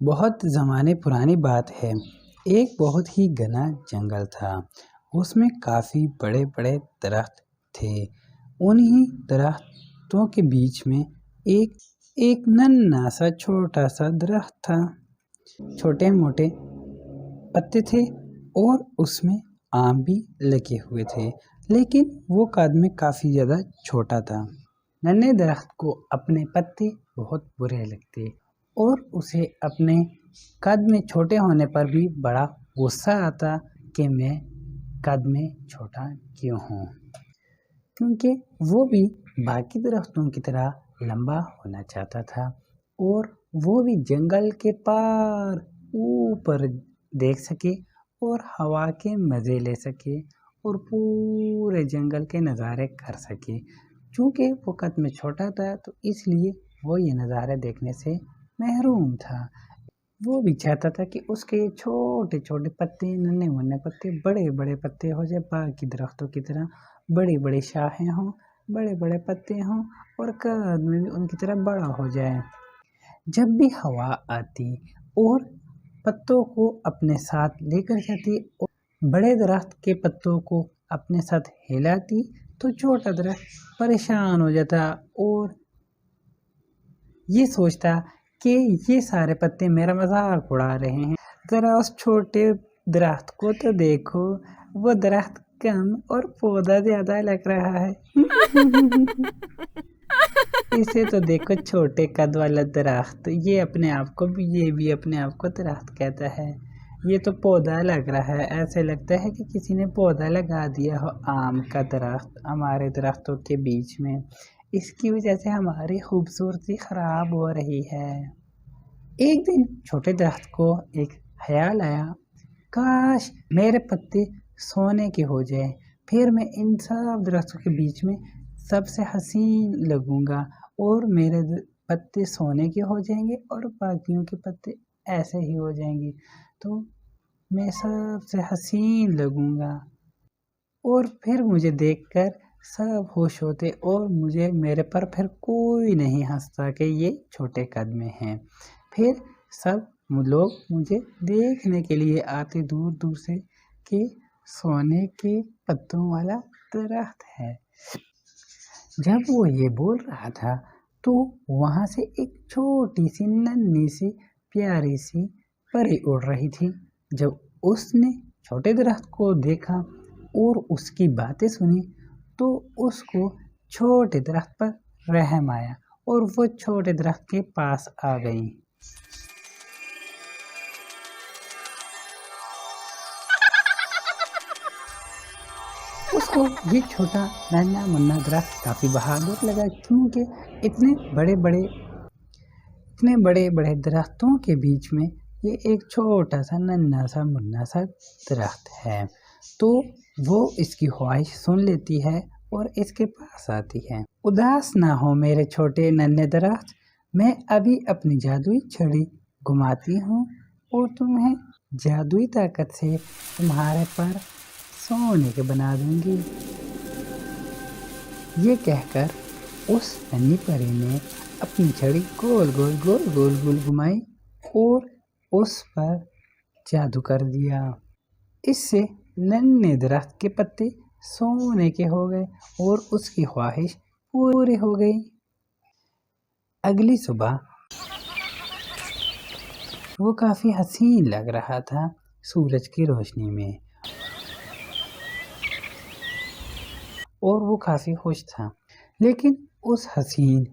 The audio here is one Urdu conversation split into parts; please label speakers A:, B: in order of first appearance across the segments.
A: بہت زمانے پرانی بات ہے، ایک بہت ہی گھنا جنگل تھا۔ اس میں کافی بڑے بڑے درخت تھے۔ انہی درختوں کے بیچ میں ایک ننھا سا چھوٹا سا درخت تھا۔ چھوٹے موٹے پتے تھے اور اس میں آم بھی لگے ہوئے تھے، لیکن وہ قد میں کافی زیادہ چھوٹا تھا۔ ننھے درخت کو اپنے پتے بہت برے لگتے اور اسے اپنے قد میں چھوٹے ہونے پر بھی بڑا غصہ آتا کہ میں قد میں چھوٹا کیوں ہوں، کیونکہ وہ بھی باقی درختوں کی طرح لمبا ہونا چاہتا تھا اور وہ بھی جنگل کے پار اوپر دیکھ سکے اور ہوا کے مزے لے سکے اور پورے جنگل کے نظارے کر سکے۔ چونکہ وہ قد میں چھوٹا تھا تو اس لیے وہ یہ نظارے دیکھنے سے محروم تھا۔ وہ بھی چاہتا تھا کہ اس کے چھوٹے چھوٹے پتے، ننھے منھے پتے بڑے بڑے پتے ہو جائے، باقی درختوں کی طرح بڑی بڑی شاخیں ہوں، بڑے بڑے پتے ہوں اور قد میں بھی ان کی طرح بڑا ہو جائے۔ جب بھی ہوا آتی اور پتوں کو اپنے ساتھ لے کر جاتی اور بڑے درخت کے پتوں کو اپنے ساتھ ہلاتی تو چھوٹا درخت پریشان ہو جاتا اور یہ سوچتا کہ یہ سارے پتے میرا مذاق اڑا رہے ہیں، ذرا اس چھوٹے درخت کو تو دیکھو، وہ درخت کم اور پودا زیادہ لگ رہا ہے۔ اسے تو دیکھو چھوٹے قد والا درخت، یہ بھی اپنے آپ کو درخت کہتا ہے، یہ تو پودا لگ رہا ہے، ایسے لگتا ہے کہ کسی نے پودا لگا دیا ہو آم کا درخت ہمارے درختوں کے بیچ میں، اس کی وجہ سے ہماری خوبصورتی خراب ہو رہی ہے۔ ایک دن چھوٹے درخت کو ایک خیال آیا، کاش میرے پتے سونے کے ہو جائے، پھر میں ان سب درختوں کے بیچ میں سب سے حسین لگوں گا اور میرے پتے سونے کے ہو جائیں گے اور باقیوں کے پتے ایسے ہی ہو جائیں گے، تو میں سب سے حسین لگوں گا اور پھر مجھے دیکھ کر سب خوش ہوتے اور میرے پر پھر کوئی نہیں ہنستا کہ یہ چھوٹے قد میں ہیں۔ پھر سب لوگ مجھے دیکھنے کے لیے آتے دور دور سے کہ سونے کے پتوں والا درخت ہے۔ جب وہ یہ بول رہا تھا تو وہاں سے ایک چھوٹی سی ننھی سی پیاری سی پری اڑ رہی تھی۔ جب اس نے چھوٹے درخت کو دیکھا اور اس کی باتیں سنی تو اس کو چھوٹے درخت پر رحم آیا اور وہ چھوٹے درخت کے پاس آ گئی۔ اس کو یہ چھوٹا ننھا منھا درخت کافی بہادر لگا، کیونکہ اتنے بڑے بڑے درختوں کے بیچ میں یہ ایک چھوٹا سا ننھا سا منھا سا درخت ہے، تو وہ اس کی خواہش سن لیتی ہے اور اس کے پاس آتی ہے۔ اداس نہ ہو میرے چھوٹے ننھے درخت، میں ابھی اپنی جادوئی چھڑی گھماتی ہوں اور تمہیں جادوئی طاقت سے تمہارے پر سونے کے بنا دوں گی۔ یہ کہہ کر اس ننھی پری نے اپنی چھڑی گول گول گھمائی اور اس پر جادو کر دیا۔ اس سے ننھے درخت کے پتے سونے کے ہو گئے اور اس کی خواہش پوری ہو گئی۔ اگلی صبح وہ کافی حسین لگ رہا تھا سورج کی روشنی میں اور وہ کافی خوش تھا، لیکن اس حسین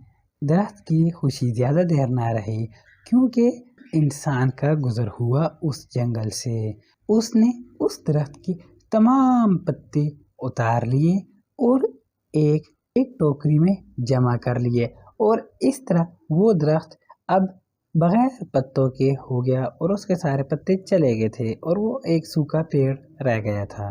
A: درخت کی خوشی زیادہ دیر نہ رہی، کیونکہ انسان کا گزر ہوا اس جنگل سے۔ اس نے اس درخت کی تمام پتے اتار لیے اور ایک ٹوکری میں جمع کر لیے اور اس طرح وہ درخت اب بغیر پتوں کے ہو گیا اور اس کے سارے پتے چلے گئے تھے اور وہ ایک سوکھا پیڑ رہ گیا تھا۔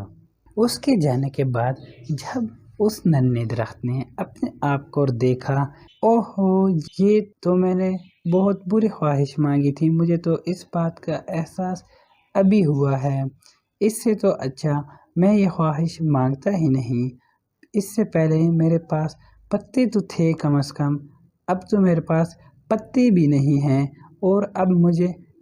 A: اس کے جانے کے بعد جب اس ننھے درخت نے اپنے آپ کو دیکھا، اوہو یہ تو میں نے بہت بری خواہش مانگی تھی، مجھے تو اس بات کا احساس ابھی ہوا ہے، اس سے تو اچھا میں یہ خواہش مانگتا ہی نہیں، اس سے پہلے میرے پاس پتے تو تھے کم از کم، اب تو میرے پاس پتے بھی نہیں ہیں اور اب مجھے